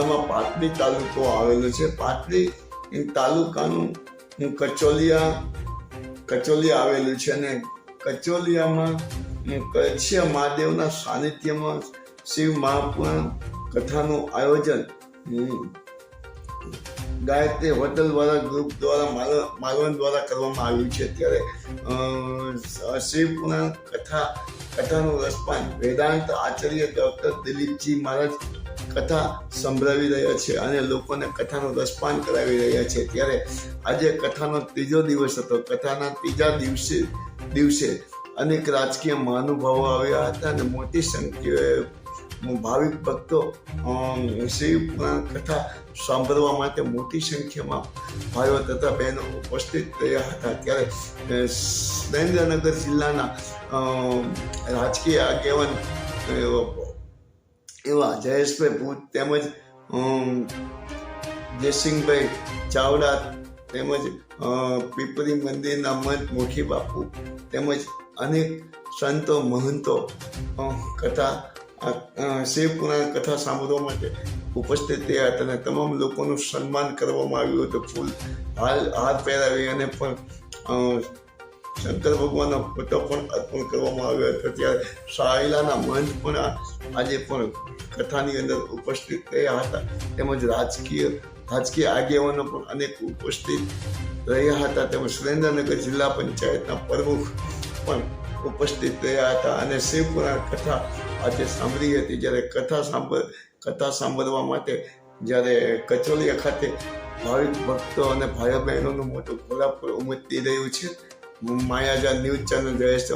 જિલ્લામાં પાટડી તાલુકો આવેલો છે. પાટડી તાલુકાનું કચોલિયા આવેલું છે અને કચોલિયામાં કચ્છિયા મહાદેવના સાનિધ્યમાં શિવ મહાપુરાણ કથાનું આયોજન ગાયત્રી હોટલ દ્વારા ગ્રુપ દ્વારા માલવણ દ્વારા કરવામાં આવ્યું છે. ત્યારે શિવ પુરાણ કથાનું રસપાન વેદાંત આચાર્ય ડૉક્ટર દિલીપજી મહારાજ કથા સંભળાવી રહ્યા છે અને લોકોને કથાનું રસપાન કરાવી રહ્યા છે. ત્યારે આજે કથાનો ત્રીજો દિવસ હતો. કથાના ત્રીજા દિવસે અનેક રાજકીય મહાનુભાવો આવ્યા હતા અને મોટી સંખ્યાએ ભાવિક ભક્તો શિવ પુરાણ કથા સાંભળવા માટે મોટી સંખ્યામાં ભાઈઓ તથા બહેનો ઉપસ્થિત રહ્યા હતા. ત્યારે સુરેન્દ્રનગર જિલ્લાના રાજકીય આગેવાન એવા જયેશભાઈ ભૂત તેમજ જયસિંહભાઈ ચાવડા તેમજ પીપરી મંદિરના મહંત મોખી બાપુ તેમજ અનેક સંતો મહંતો શિવ પુરાણ કથા સાંભળવા માટે ઉપસ્થિત થયા હતા અને તમામ લોકોનું સન્માન કરવામાં આવ્યું હતું. ફૂલ હાર પહેરાવી અને પણ શંકર ભગવાનનો ફોટો પણ અર્પણ કરવામાં આવ્યો હતો. ત્યારે સાયલાના મહંત પણ આજે પણ કથાની અંદર ઉપસ્થિત રહ્યા હતા. તેમજ રાજકીય આગેવાનો પણ અનેક ઉપસ્થિત રહ્યા હતા. તેમજ સુરેન્દ્રનગર જિલ્લા પંચાયતના પ્રમુખ પણ ઉપસ્થિત રહ્યા હતા અને શિવ પુરાણ કથા આજે સાંભળી હતી. જ્યારે કથા સાંભળવા માટે જ્યારે કચોલિયા ખાતે ભાવિક ભક્તો અને ભાઈઓ બહેનોનું મોટું ઘોડાપુર ઉમટી રહ્યું છે. માયાજાળ ન્યૂઝ ચેનલ જયેશ